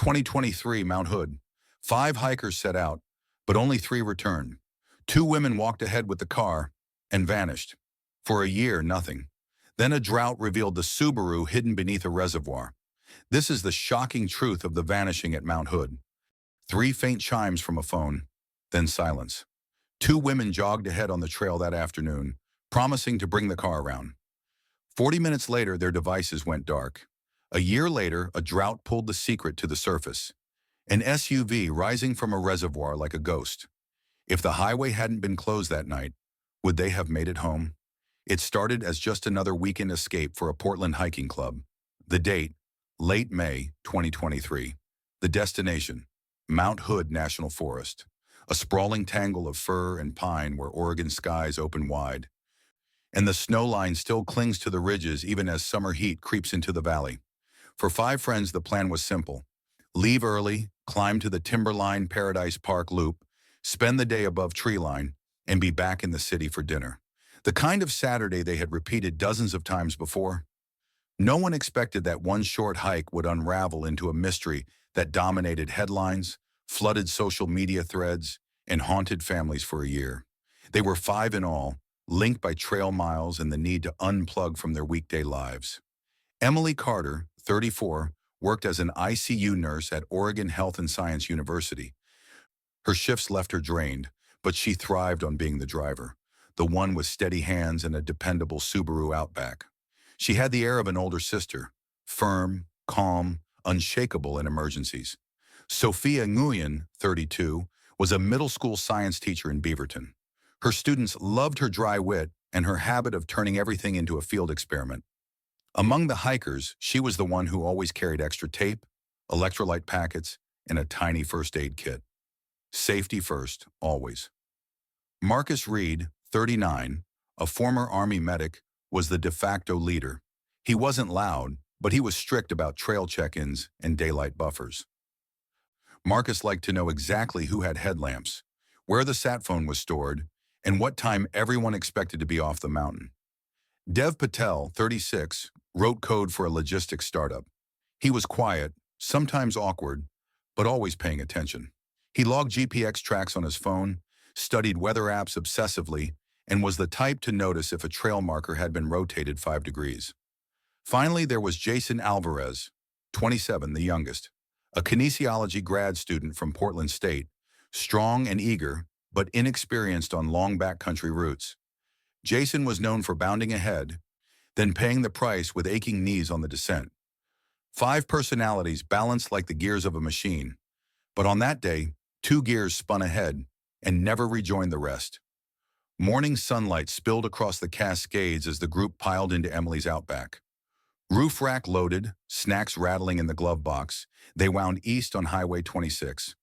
2023 Mount Hood. 5 hikers set out, but only 3 returned. 2 women walked ahead with the car and vanished. For a year, nothing. Then a drought revealed the Subaru hidden beneath a reservoir. This is the shocking truth of the vanishing at Mount Hood. 3 faint chimes from a phone, then silence. 2 women jogged ahead on the trail that afternoon, promising to bring the car around. 40 minutes later, their devices went dark. A year later, a drought pulled the secret to the surface. An SUV rising from a reservoir like a ghost. If the highway hadn't been closed that night, would they have made it home? It started as just another weekend escape for a Portland hiking club. The date, late May 2023. The destination, Mount Hood National Forest, a sprawling tangle of fir and pine where Oregon skies open wide. And the snow line still clings to the ridges even as summer heat creeps into the valley. For 5 friends, the plan was simple. Leave early, climb to the Timberline Paradise Park Loop, spend the day above treeline, and be back in the city for dinner. The kind of Saturday they had repeated dozens of times before. No one expected that one short hike would unravel into a mystery that dominated headlines, flooded social media threads, and haunted families for a year. They were 5 in all, linked by trail miles and the need to unplug from their weekday lives. Emily Carter, 34, worked as an ICU nurse at Oregon Health and Science University. Her shifts left her drained, but she thrived on being the driver, the one with steady hands and a dependable Subaru Outback. She had the air of an older sister, firm, calm, unshakable in emergencies. Sofia Nguyen, 32, was a middle school science teacher in Beaverton. Her students loved her dry wit and her habit of turning everything into a field experiment. Among the hikers, she was the one who always carried extra tape, electrolyte packets, and a tiny first aid kit. Safety first, always. Marcus Reed, 39, a former Army medic, was the de facto leader. He wasn't loud, but he was strict about trail check-ins and daylight buffers. Marcus liked to know exactly who had headlamps, where the sat phone was stored, and what time everyone expected to be off the mountain. Dev Patel, 36, wrote code for a logistics startup. He was quiet, sometimes awkward, but always paying attention. He logged GPX tracks on his phone, studied weather apps obsessively, and was the type to notice if a trail marker had been rotated 5 degrees. Finally, there was Jason Alvarez, 27, the youngest, a kinesiology grad student from Portland State, strong and eager, but inexperienced on long backcountry routes. Jason was known for bounding ahead, then paying the price with aching knees on the descent. 5 personalities balanced like the gears of a machine, but on that day, 2 gears spun ahead and never rejoined the rest. Morning sunlight spilled across the Cascades as the group piled into Emily's Outback. Roof rack loaded, snacks rattling in the glove box, they wound east on Highway 26.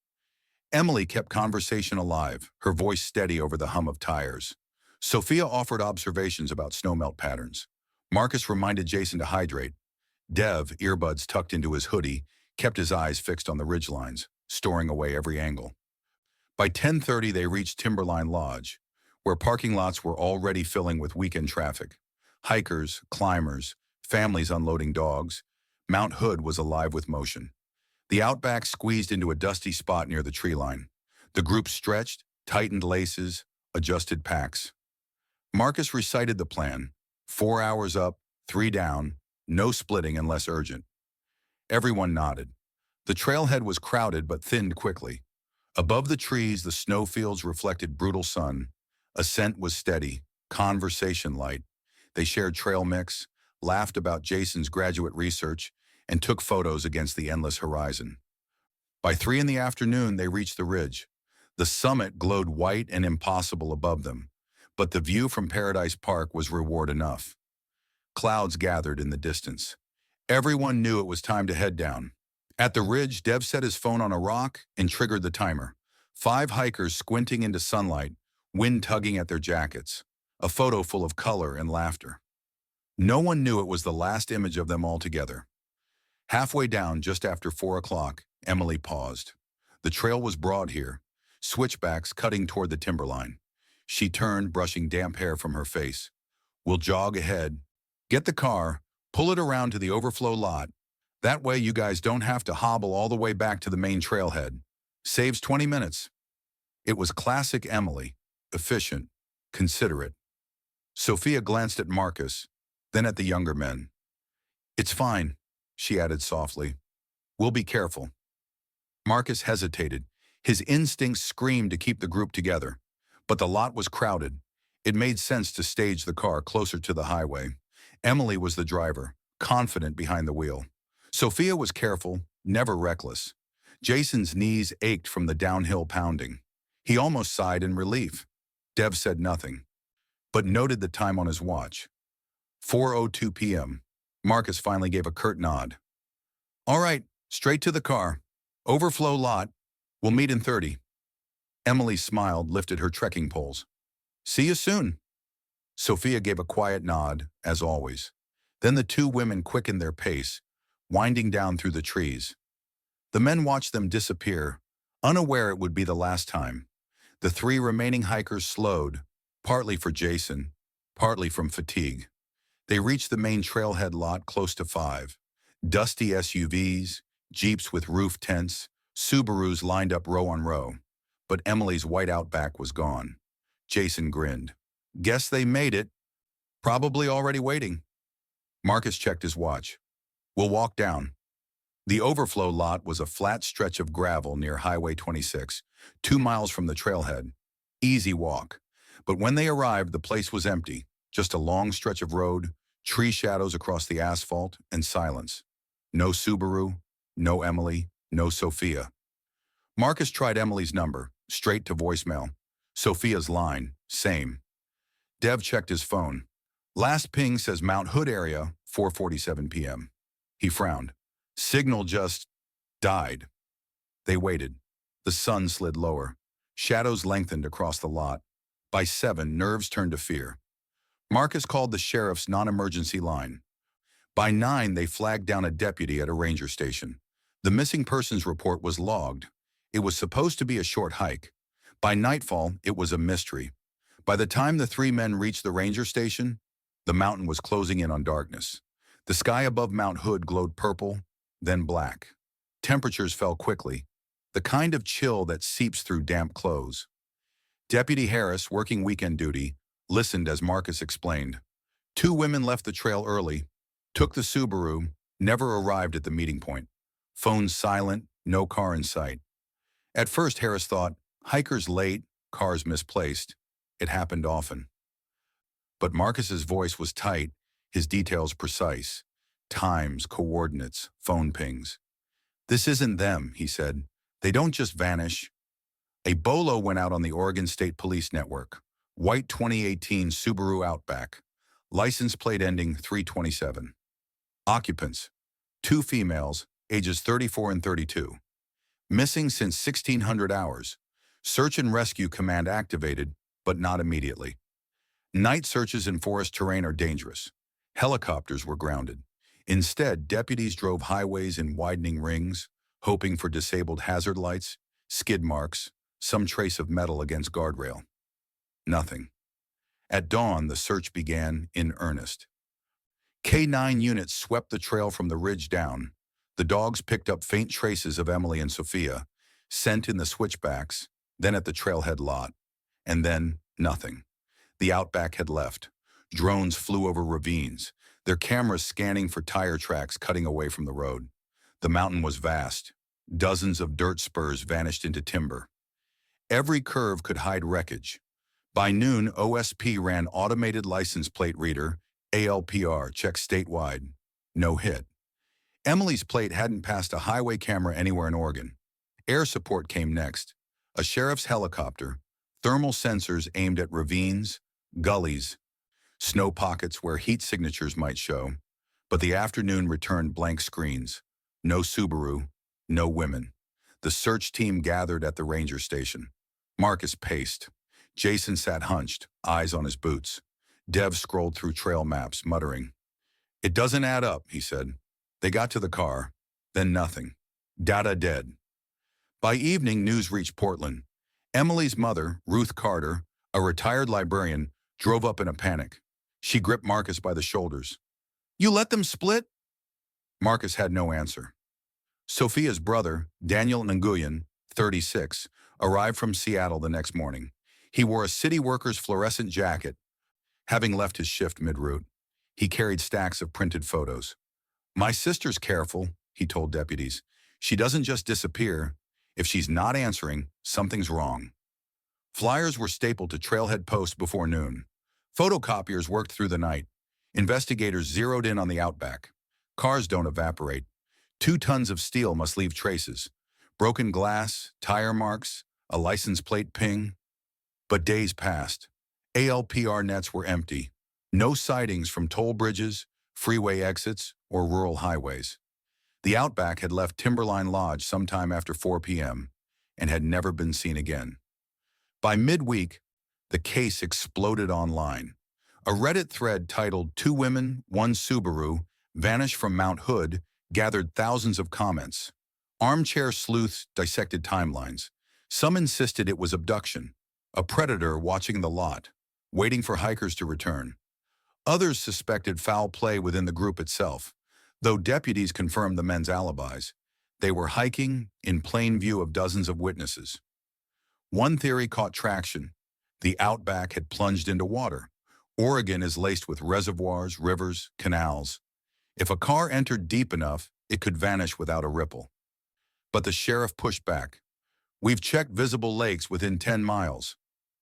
Emily kept conversation alive, her voice steady over the hum of tires. Sophia offered observations about snowmelt patterns. Marcus reminded Jason to hydrate. Dev, earbuds tucked into his hoodie, kept his eyes fixed on the ridgelines, storing away every angle. By 10:30, they reached Timberline Lodge, where parking lots were already filling with weekend traffic. Hikers, climbers, families unloading dogs. Mount Hood was alive with motion. The Outback squeezed into a dusty spot near the tree line. The group stretched, tightened laces, adjusted packs. Marcus recited the plan. 4 hours up, 3 down, no splitting unless urgent. Everyone nodded. The trailhead was crowded but thinned quickly. Above the trees, the snowfields reflected brutal sun. Ascent was steady, conversation light. They shared trail mix, laughed about Jason's graduate research, and took photos against the endless horizon. By 3 in the afternoon, they reached the ridge. The summit glowed white and impossible above them, but the view from Paradise Park was reward enough. Clouds gathered in the distance. Everyone knew it was time to head down. At the ridge, Dev set his phone on a rock and triggered the timer. 5 hikers squinting into sunlight, wind tugging at their jackets. A photo full of color and laughter. No one knew it was the last image of them all together. Halfway down, just after 4 o'clock, Emily paused. The trail was broad here, switchbacks cutting toward the timberline. She turned, brushing damp hair from her face. "We'll jog ahead. Get the car, pull it around to the overflow lot. That way you guys don't have to hobble all the way back to the main trailhead. Saves 20 minutes. It was classic Emily, efficient, considerate. Sophia glanced at Marcus, then at the younger men. It's fine, she added softly. We'll be careful. Marcus hesitated. His instincts screamed to keep the group together. But the lot was crowded. It made sense to stage the car closer to the highway. Emily was the driver, confident behind the wheel. Sophia was careful, never reckless. Jason's knees ached from the downhill pounding. He almost sighed in relief. Dev said nothing, but noted the time on his watch. 4:02 p.m. Marcus finally gave a curt nod. All right, straight to the car. Overflow lot. We'll meet in 30. Emily smiled, lifted her trekking poles. See you soon. Sophia gave a quiet nod, as always. Then the two women quickened their pace, winding down through the trees. The men watched them disappear, unaware it would be the last time. The three remaining hikers slowed, partly for Jason, partly from fatigue. They reached the main trailhead lot close to 5. Dusty SUVs, Jeeps with roof tents, Subarus lined up row on row. But Emily's white Outback was gone. Jason grinned. Guess they made it. Probably already waiting. Marcus checked his watch. We'll walk down. The overflow lot was a flat stretch of gravel near Highway 26, 2 miles from the trailhead. Easy walk. But when they arrived, the place was empty. Just a long stretch of road, tree shadows across the asphalt, and silence. No Subaru, no Emily, no Sophia. Marcus tried Emily's number, straight to voicemail. Sophia's line, same. Dev checked his phone. Last ping says Mount Hood area, 4:47 p.m. He frowned. Signal just died. They waited. The sun slid lower. Shadows lengthened across the lot. By 7, nerves turned to fear. Marcus called the sheriff's non-emergency line. By 9, they flagged down a deputy at a ranger station. The missing persons report was logged. It was supposed to be a short hike. By nightfall, it was a mystery. By the time the 3 men reached the ranger station, the mountain was closing in on darkness. The sky above Mount Hood glowed purple, then black. Temperatures fell quickly, the kind of chill that seeps through damp clothes. Deputy Harris, working weekend duty, listened as Marcus explained. 2 women left the trail early, took the Subaru, never arrived at the meeting point. Phones silent, no car in sight. At first, Harris thought, hikers late, cars misplaced. It happened often. But Marcus's voice was tight, his details precise. Times, coordinates, phone pings. This isn't them, he said. They don't just vanish. A bolo went out on the Oregon State Police Network. White 2018 Subaru Outback. License plate ending 327. Occupants. 2 females, ages 34 and 32. Missing since 1600 hours. Search and rescue command activated, but not immediately. Night searches in forest terrain are dangerous. Helicopters were grounded. Instead, deputies drove highways in widening rings, hoping for disabled hazard lights, skid marks, some trace of metal against guardrail. Nothing. At dawn, the search began in earnest. K9 units swept the trail from the ridge down. The dogs picked up faint traces of Emily and Sophia, scent in the switchbacks, then at the trailhead lot. And then, nothing. The Outback had left. Drones flew over ravines, their cameras scanning for tire tracks cutting away from the road. The mountain was vast. Dozens of dirt spurs vanished into timber. Every curve could hide wreckage. By noon, OSP ran automated license plate reader, ALPR, checked statewide. No hit. Emily's plate hadn't passed a highway camera anywhere in Oregon. Air support came next. A sheriff's helicopter, thermal sensors aimed at ravines, gullies, snow pockets where heat signatures might show. But the afternoon returned blank screens. No Subaru, no women. The search team gathered at the ranger station. Marcus paced. Jason sat hunched, eyes on his boots. Dev scrolled through trail maps, muttering. It doesn't add up, he said. They got to the car, then nothing. Data dead. By evening, news reached Portland. Emily's mother, Ruth Carter, a retired librarian, drove up in a panic. She gripped Marcus by the shoulders. You let them split? Marcus had no answer. Sofia's brother, Daniel Nguyen, 36, arrived from Seattle the next morning. He wore a city worker's fluorescent jacket, having left his shift mid-route. He carried stacks of printed photos. "My sister's careful," he told deputies. "She doesn't just disappear. If she's not answering, something's wrong." Flyers were stapled to trailhead posts before noon. Photocopiers worked through the night. Investigators zeroed in on the outback. Cars don't evaporate. 2 tons of steel must leave traces. Broken glass, tire marks, a license plate ping. But days passed. ALPR nets were empty. No sightings from toll bridges, freeway exits, or rural highways. The outback had left Timberline Lodge sometime after 4 p.m. and had never been seen again. By midweek, the case exploded online. A Reddit thread titled "Two Women, One Subaru, Vanish from Mount Hood" gathered thousands of comments. Armchair sleuths dissected timelines. Some insisted it was abduction, a predator watching the lot, waiting for hikers to return. Others suspected foul play within the group itself, though deputies confirmed the men's alibis. They were hiking in plain view of dozens of witnesses. One theory caught traction. The outback had plunged into water. Oregon is laced with reservoirs, rivers, canals. If a car entered deep enough, it could vanish without a ripple. But the sheriff pushed back. "We've checked visible lakes within 10 miles.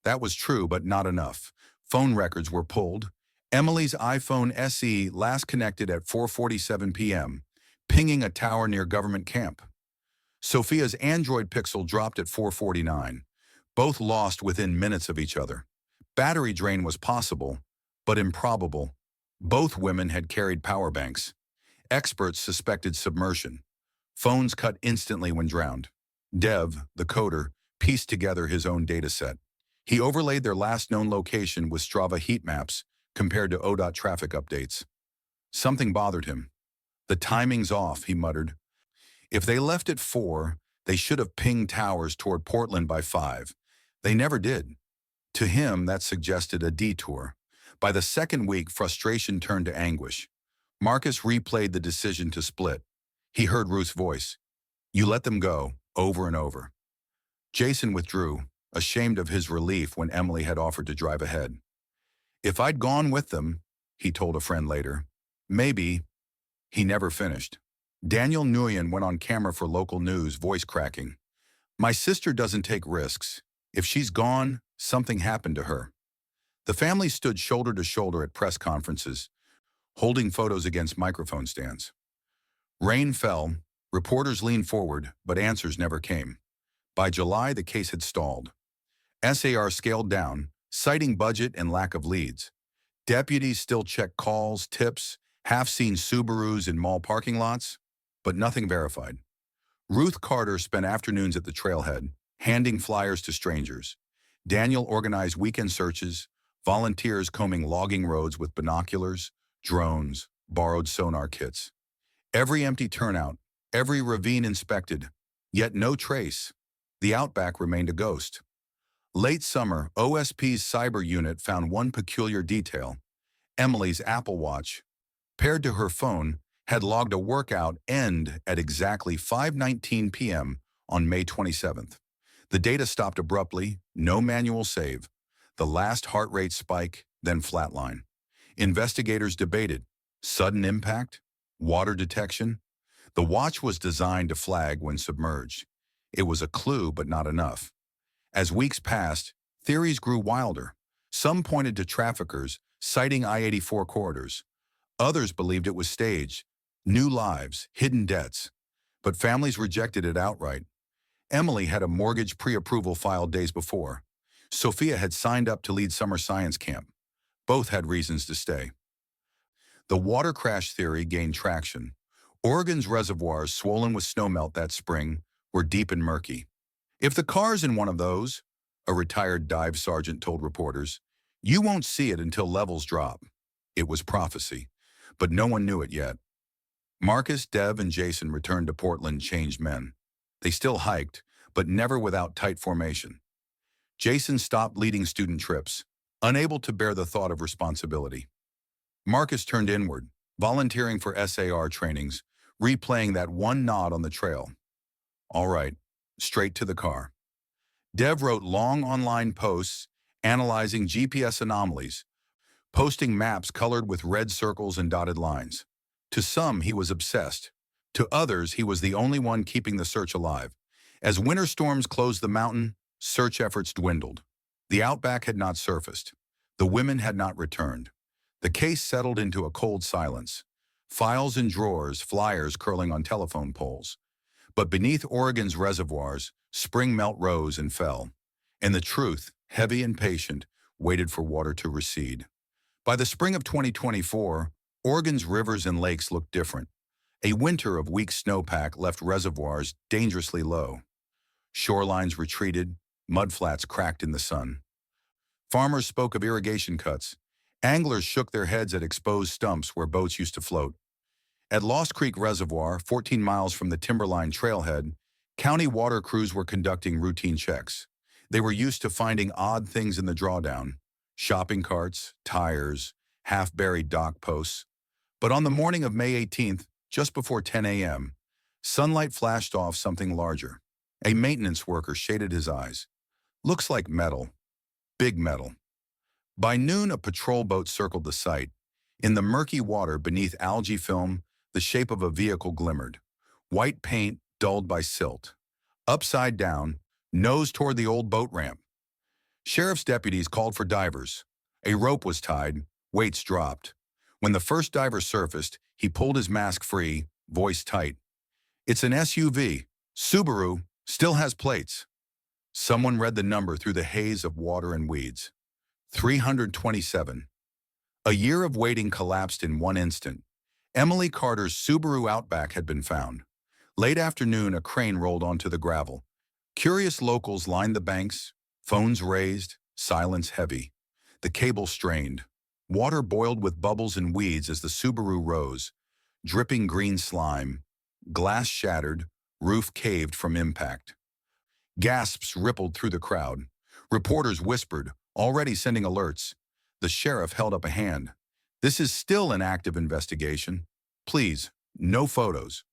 That was true, but not enough. Phone records were pulled. Emily's iPhone SE last connected at 4:47 p.m., pinging a tower near government camp. Sofia's Android Pixel dropped at 4:49. Both lost within minutes of each other. Battery drain was possible, but improbable. Both women had carried power banks. Experts suspected submersion. Phones cut instantly when drowned. Dev, the coder, pieced together his own data set. He overlaid their last known location with Strava heat maps compared to ODOT traffic updates. Something bothered him. "The timing's off," he muttered. "If they left at 4, they should have pinged towers toward Portland by 5. They never did." To him, that suggested a detour. By the second week, frustration turned to anguish. Marcus replayed the decision to split. He heard Ruth's voice. "You let them go," over and over. Jason withdrew, ashamed of his relief when Emily had offered to drive ahead. "If I'd gone with them," he told a friend later, "maybe." He never finished. Daniel Nguyen went on camera for local news, voice cracking. "My sister doesn't take risks. If she's gone, something happened to her." The family stood shoulder to shoulder at press conferences, holding photos against microphone stands. Rain fell, reporters leaned forward, but answers never came. By July, the case had stalled. SAR scaled down, citing budget and lack of leads. Deputies still checked calls, tips, half-seen Subarus in mall parking lots, but nothing verified. Ruth Carter spent afternoons at the trailhead, handing flyers to strangers. Daniel organized weekend searches, volunteers combing logging roads with binoculars, drones, borrowed sonar kits. Every empty turnout, every ravine inspected, yet no trace. The outback remained a ghost. Late summer, OSP's cyber unit found one peculiar detail. Emily's Apple Watch, paired to her phone, had logged a workout end at exactly 5:19 p.m. on May 27th. The data stopped abruptly, no manual save. The last heart rate spike, then flatline. Investigators debated, sudden impact? Water detection? The watch was designed to flag when submerged. It was a clue, but not enough. As weeks passed, theories grew wilder. Some pointed to traffickers, citing I-84 corridors. Others believed it was staged. New lives, hidden debts. But families rejected it outright. Emily had a mortgage pre-approval filed days before. Sofia had signed up to lead summer science camp. Both had reasons to stay. The water crash theory gained traction. Oregon's reservoirs, swollen with snowmelt that spring, were deep and murky. "If the car's in one of those," a retired dive sergeant told reporters, "you won't see it until levels drop." It was prophecy, but no one knew it yet. Marcus, Dev, and Jason returned to Portland changed men. They still hiked, but never without tight formation. Jason stopped leading student trips, unable to bear the thought of responsibility. Marcus turned inward, volunteering for SAR trainings, replaying that one nod on the trail. All right, straight to the car. Dev wrote long online posts analyzing GPS anomalies, posting maps colored with red circles and dotted lines. To some, he was obsessed. To others, he was the only one keeping the search alive. As winter storms closed the mountain, search efforts dwindled. The outback had not surfaced. The women had not returned. The case settled into a cold silence. Files in drawers, flyers curling on telephone poles. But beneath Oregon's reservoirs, spring melt rose and fell. And the truth, heavy and patient, waited for water to recede. By the spring of 2024, Oregon's rivers and lakes looked different. A winter of weak snowpack left reservoirs dangerously low. Shorelines retreated, mudflats cracked in the sun. Farmers spoke of irrigation cuts. Anglers shook their heads at exposed stumps where boats used to float. At Lost Creek Reservoir, 14 miles from the Timberline trailhead, county water crews were conducting routine checks. They were used to finding odd things in the drawdown: shopping carts, tires, half-buried dock posts. But on the morning of May 18th, just before 10 a.m., sunlight flashed off something larger. A maintenance worker shaded his eyes. Looks like metal. Big metal. By noon, a patrol boat circled the site. In the murky water beneath algae film, the shape of a vehicle glimmered. White paint dulled by silt. Upside down, nose toward the old boat ramp. Sheriff's deputies called for divers. A rope was tied, weights dropped. When the first diver surfaced, he pulled his mask free, voice tight. "It's an SUV. Subaru, still has plates." Someone read the number through the haze of water and weeds. 327. A year of waiting collapsed in one instant. Emily Carter's Subaru Outback had been found. Late afternoon, a crane rolled onto the gravel. Curious locals lined the banks, phones raised, silence heavy. The cable strained. Water boiled with bubbles and weeds as the Subaru rose, dripping green slime. Glass shattered, roof caved from impact. Gasps rippled through the crowd. Reporters whispered, already sending alerts. The sheriff held up a hand. "This is still an active investigation. Please, no photos."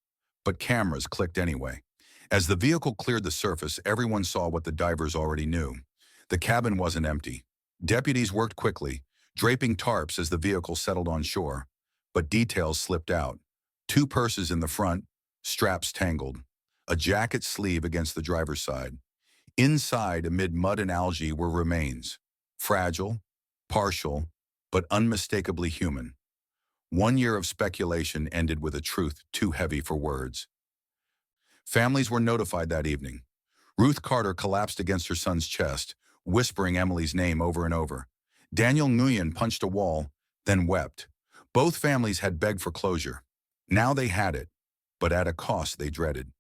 But cameras clicked anyway. As the vehicle cleared the surface, everyone saw what the divers already knew. The cabin wasn't empty. Deputies worked quickly, draping tarps as the vehicle settled on shore. But details slipped out. 2 purses in the front, straps tangled. A jacket sleeve against the driver's side. Inside, amid mud and algae, were remains. Fragile, partial, but unmistakably human. 1 year of speculation ended with a truth too heavy for words. Families were notified that evening. Ruth Carter collapsed against her son's chest, whispering Emily's name over and over. Daniel Nguyen punched a wall, then wept. Both families had begged for closure. Now they had it, but at a cost they dreaded.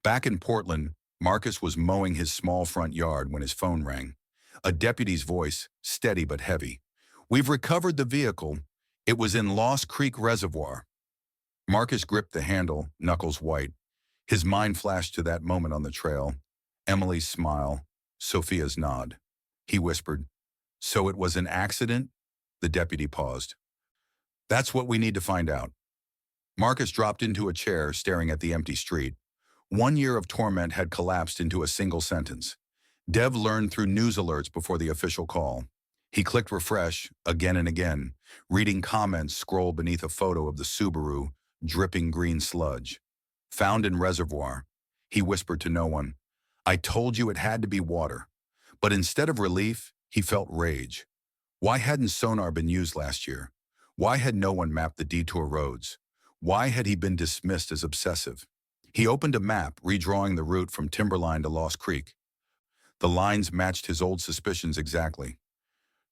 Back in Portland, Marcus was mowing his small front yard when his phone rang. A deputy's voice, steady but heavy. "We've recovered the vehicle. It was in Lost Creek Reservoir." Marcus gripped the handle, knuckles white. His mind flashed to that moment on the trail. Emily's smile, Sophia's nod. He whispered, "So it was an accident?" The deputy paused. "That's what we need to find out." Marcus dropped into a chair, staring at the empty street. 1 year of torment had collapsed into a single sentence. Dev learned through news alerts before the official call. He clicked refresh again and again, reading comments scroll beneath a photo of the Subaru, dripping green sludge. "Found in reservoir." He whispered to no one. "I told you it had to be water." But instead of relief, he felt rage. Why hadn't sonar been used last year? Why had no one mapped the detour roads? Why had he been dismissed as obsessive? He opened a map, redrawing the route from Timberline to Lost Creek. The lines matched his old suspicions exactly.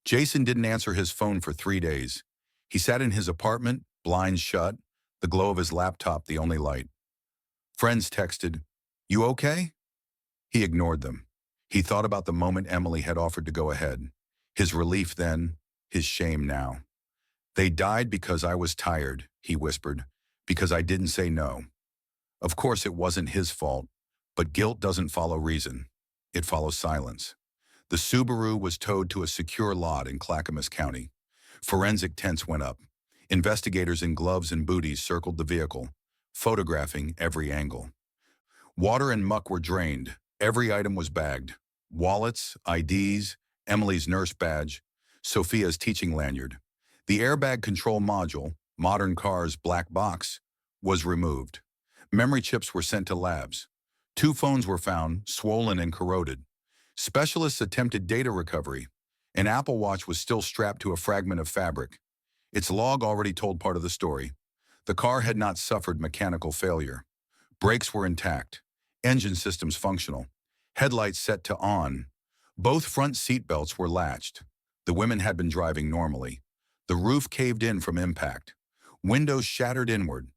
Jason didn't answer his phone for 3 days. He sat in his apartment, blinds shut, the glow of his laptop the only light. Friends texted, "You okay?" He ignored them. He thought about the moment Emily had offered to go ahead. His relief then, his shame now. "They died because I was tired," he whispered, "because I didn't say no." Of course it wasn't his fault, but guilt doesn't follow reason. It follows silence. The Subaru was towed to a secure lot in Clackamas County. Forensic tents went up. Investigators in gloves and booties circled the vehicle. photographing every angle. Water and muck were drained. Every item was bagged. Wallets, IDs, Emily's nurse badge, Sophia's teaching lanyard. The airbag control module, modern car's black box, was removed. Memory chips were sent to labs. 2 phones were found, swollen and corroded. Specialists attempted data recovery. An Apple Watch was still strapped to a fragment of fabric. Its log already told part of the story. The car had not suffered mechanical failure. Brakes were intact. Engine systems functional. Headlights set to on. Both front seat belts were latched. The women had been driving normally. The roof caved in from impact. Windows shattered inward.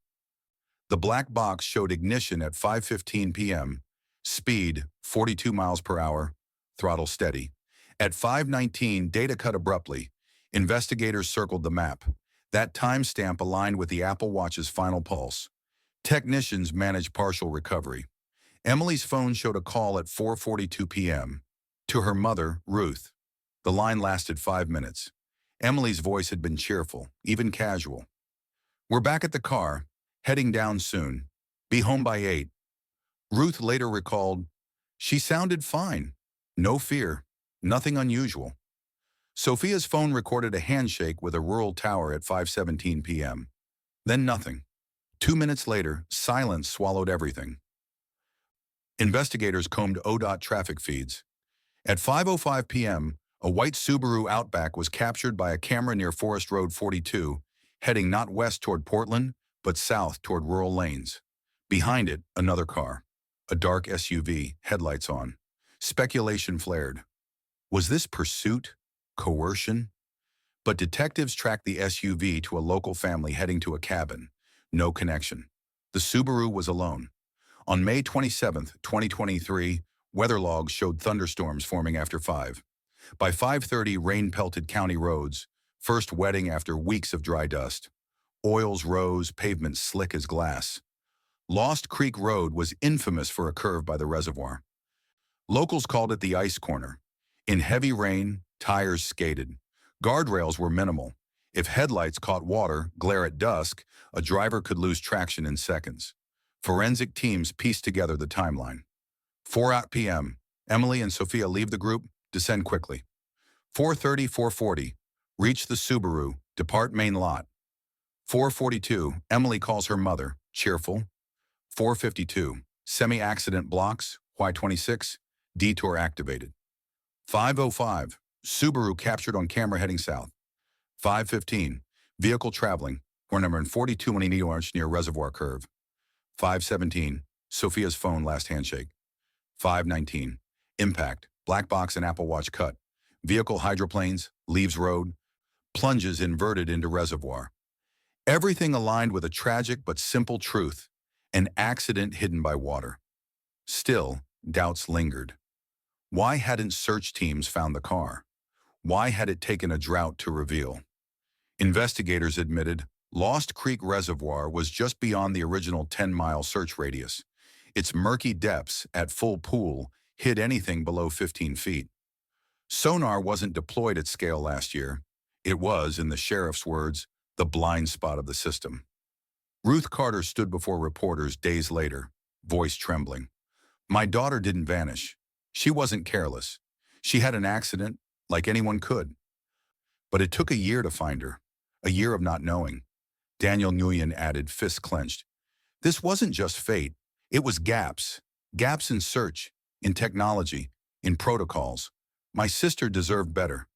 The black box showed ignition at 5:15 p.m. Speed, 42 miles per hour. Throttle steady. At 5:19, data cut abruptly. Investigators circled the map. That timestamp aligned with the Apple Watch's final pulse. Technicians managed partial recovery. Emily's phone showed a call at 4:42 p.m. to her mother, Ruth. The line lasted 5 minutes. Emily's voice had been cheerful, even casual. "We're back at the car, heading down soon. Be home by 8. Ruth later recalled, "She sounded fine. No fear. Nothing unusual." Sophia's phone recorded a handshake with a rural tower at 5:17 p.m. Then nothing. 2 minutes later, silence swallowed everything. Investigators combed ODOT traffic feeds. At 5:05 p.m., a white Subaru Outback was captured by a camera near Forest Road 42, heading not west toward Portland, but south toward rural lanes. Behind it, another car. A dark SUV, headlights on. Speculation flared. Was this pursuit? Coercion? But detectives tracked the SUV to a local family heading to a cabin. No connection. The Subaru was alone. On May 27, 2023, weather logs showed thunderstorms forming after 5. By 5:30, rain pelted county roads, first wetting after weeks of dry dust. Oils rose, pavement slick as glass. Lost Creek Road was infamous for a curve by the reservoir. Locals called it the ice corner. In heavy rain, tires skated. Guardrails were minimal. If headlights caught water, glare at dusk, a driver could lose traction in seconds. Forensic teams pieced together the timeline. 4 p.m., Emily and Sofia leave the group, descend quickly. 4:30, 4:40, reach the Subaru, depart main lot. 4:42, Emily calls her mother, cheerful. 4:52, semi-accident blocks, Y26, detour activated. 5:05, Subaru captured on camera heading south. 5:15, vehicle traveling, or number 42 near Reservoir curve. 5:17, Sophia's phone last handshake. 5:19, impact, black box and Apple Watch cut. Vehicle hydroplanes, leaves road, plunges inverted into reservoir. Everything aligned with a tragic but simple truth, an accident hidden by water. Still, doubts lingered. Why hadn't search teams found the car? Why had it taken a drought to reveal? Investigators admitted Lost Creek Reservoir was just beyond the original 10-mile search radius. Its murky depths, at full pool, hid anything below 15 feet. Sonar wasn't deployed at scale last year. It was, in the sheriff's words, the blind spot of the system. Ruth Carter stood before reporters days later, voice trembling. "My daughter didn't vanish. She wasn't careless. She had an accident, like anyone could. But it took a year to find her, a year of not knowing." Daniel Nguyen added, fists clenched. "This wasn't just fate. It was gaps. Gaps in search, in technology, in protocols. My sister deserved better."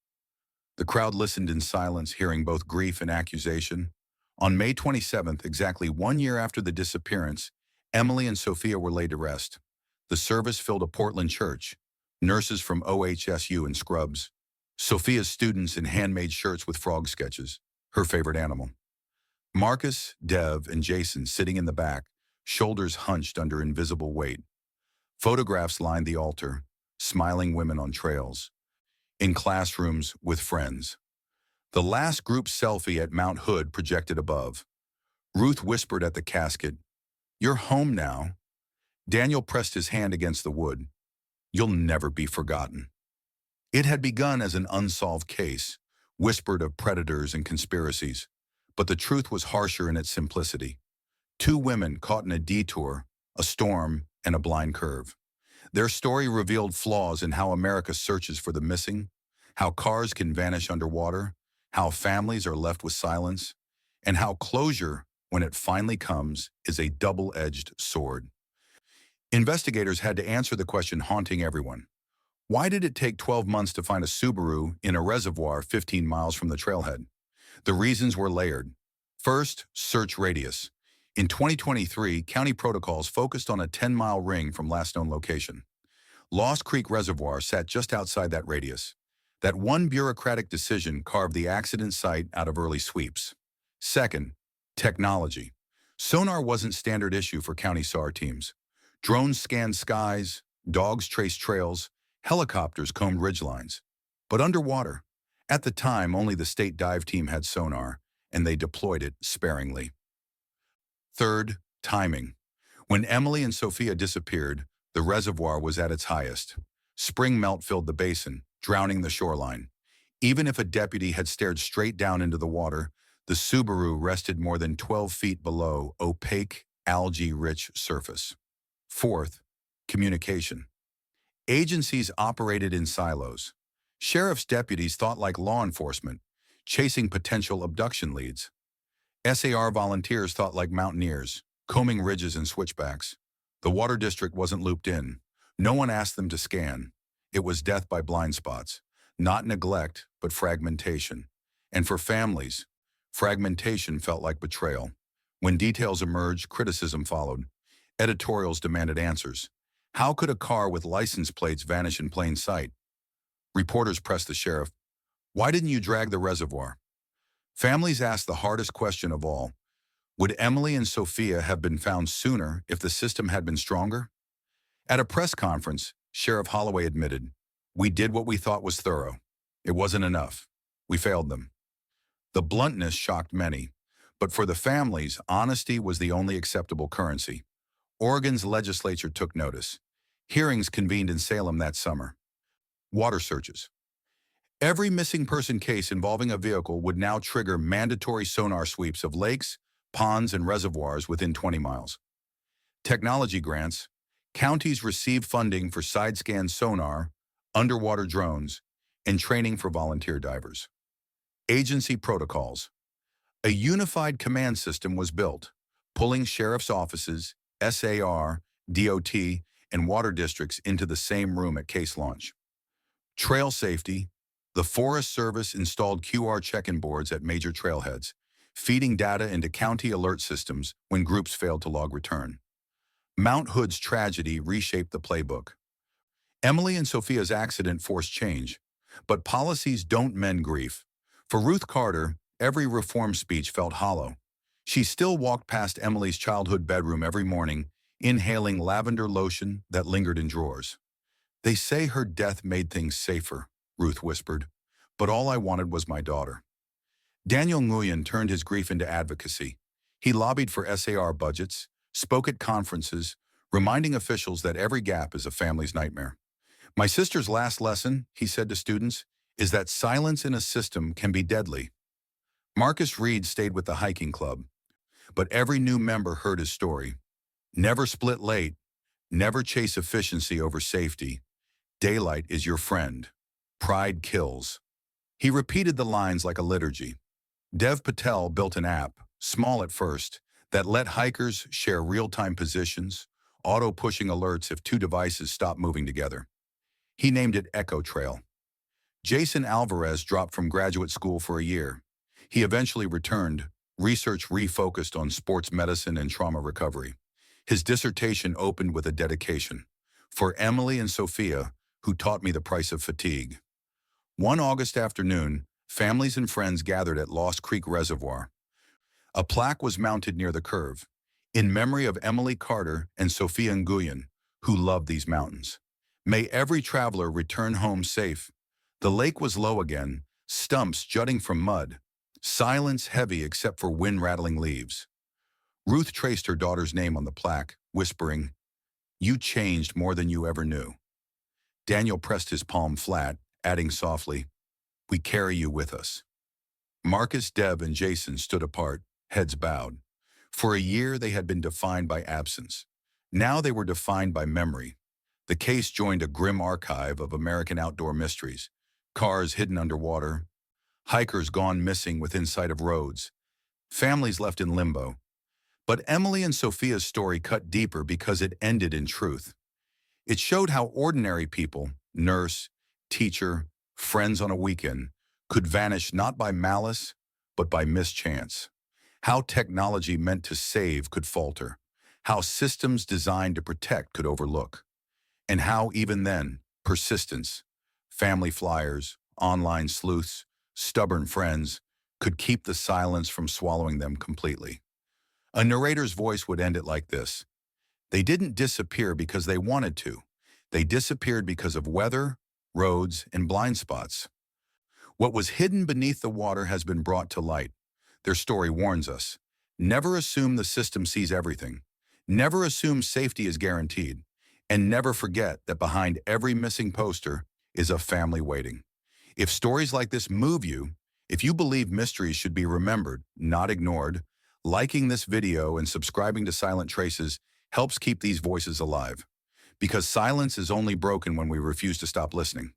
The crowd listened in silence, hearing both grief and accusation. On May 27th, exactly 1 year after the disappearance, Emily and Sofia were laid to rest. The service filled a Portland church. Nurses from OHSU in scrubs. Sofia's students in handmade shirts with frog sketches, her favorite animal. Marcus, Dev, and Jason sitting in the back, shoulders hunched under invisible weight. Photographs lined the altar, smiling women on trails. In classrooms with friends. The last group selfie at Mount Hood projected above. Ruth whispered at the casket, "You're home now." Daniel pressed his hand against the wood. "You'll never be forgotten." It had begun as an unsolved case, whispered of predators and conspiracies, but the truth was harsher in its simplicity. Two women caught in a detour, a storm, and a blind curve. Their story revealed flaws in how America searches for the missing, how cars can vanish underwater, how families are left with silence, and how closure, when it finally comes, is a double-edged sword. Investigators had to answer the question haunting everyone. Why did it take 12 months to find a Subaru in a reservoir 15 miles from the trailhead? The reasons were layered. First, search radius. In 2023, county protocols focused on a 10-mile ring from last known location. Lost Creek Reservoir sat just outside that radius. That one bureaucratic decision carved the accident site out of early sweeps. Second, technology. Sonar wasn't standard issue for county SAR teams. Drones scanned skies, dogs traced trails, helicopters combed ridgelines. But underwater, at the time, only the state dive team had sonar, and they deployed it sparingly. Third, timing. When Emily and Sophia disappeared, the reservoir was at its highest. Spring melt filled the basin, drowning the shoreline. Even if a deputy had stared straight down into the water, the Subaru rested more than 12 feet below opaque, algae-rich surface. Fourth, communication. Agencies operated in silos. Sheriff's deputies thought like law enforcement, chasing potential abduction leads. SAR volunteers thought like mountaineers, combing ridges and switchbacks. The water district wasn't looped in. No one asked them to scan. It was death by blind spots. Not neglect, but fragmentation. And for families, fragmentation felt like betrayal. When details emerged, criticism followed. Editorials demanded answers. How could a car with license plates vanish in plain sight? Reporters pressed the sheriff. Why didn't you drag the reservoir? Families asked the hardest question of all. Would Emily and Sophia have been found sooner if the system had been stronger? At a press conference, Sheriff Holloway admitted, "We did what we thought was thorough. It wasn't enough. We failed them." The bluntness shocked many, but for the families, honesty was the only acceptable currency. Oregon's legislature took notice. Hearings convened in Salem that summer. Water searches. Every missing person case involving a vehicle would now trigger mandatory sonar sweeps of lakes, ponds, and reservoirs within 20 miles. Technology grants. Counties received funding for side-scan sonar, underwater drones, and training for volunteer divers. Agency protocols. A unified command system was built, pulling sheriff's offices, SAR, DOT, and water districts into the same room at case launch. Trail safety. The Forest Service installed QR check-in boards at major trailheads, feeding data into county alert systems when groups failed to log return. Mount Hood's tragedy reshaped the playbook. Emily and Sophia's accident forced change, but policies don't mend grief. For Ruth Carter, every reform speech felt hollow. She still walked past Emily's childhood bedroom every morning, inhaling lavender lotion that lingered in drawers. "They say her death made things safer," Ruth whispered, "but all I wanted was my daughter." Daniel Nguyen turned his grief into advocacy. He lobbied for SAR budgets, spoke at conferences, reminding officials that every gap is a family's nightmare. "My sister's last lesson," he said to students, "is that silence in a system can be deadly." Marcus Reed stayed with the hiking club, but every new member heard his story. Never split late, never chase efficiency over safety. Daylight is your friend. Pride kills. He repeated the lines like a liturgy. Dev Patel built an app, small at first, that let hikers share real-time positions, auto-pushing alerts if two devices stopped moving together. He named it Echo Trail. Jason Alvarez dropped from graduate school for a year. He eventually returned, research refocused on sports medicine and trauma recovery. His dissertation opened with a dedication. "For Emily and Sophia, who taught me the price of fatigue." One August afternoon, families and friends gathered at Lost Creek Reservoir. A plaque was mounted near the curve, in memory of Emily Carter and Sofia Nguyen, who loved these mountains. "May every traveler return home safe." The lake was low again, stumps jutting from mud, silence heavy except for wind-rattling leaves. Ruth traced her daughter's name on the plaque, whispering, "You changed more than you ever knew." Daniel pressed his palm flat, adding softly, "We carry you with us." Marcus, Deb, and Jason stood apart, heads bowed. For a year, they had been defined by absence. Now they were defined by memory. The case joined a grim archive of American outdoor mysteries: cars hidden underwater, hikers gone missing within sight of roads, families left in limbo. But Emily and Sophia's story cut deeper because it ended in truth. It showed how ordinary people, nurse, teacher, friends on a weekend, could vanish not by malice, but by mischance. How technology meant to save could falter. How systems designed to protect could overlook. And how, even then, persistence, family flyers, online sleuths, stubborn friends, could keep the silence from swallowing them completely. A narrator's voice would end it like this: they didn't disappear because they wanted to. They disappeared because of weather, roads, and blind spots. What was hidden beneath the water has been brought to light. Their story warns us: never assume the system sees everything. Never assume safety is guaranteed. And never forget that behind every missing poster is a family waiting. If stories like this move you, if you believe mysteries should be remembered, not ignored, liking this video and subscribing to Silent Traces helps keep these voices alive. Because silence is only broken when we refuse to stop listening.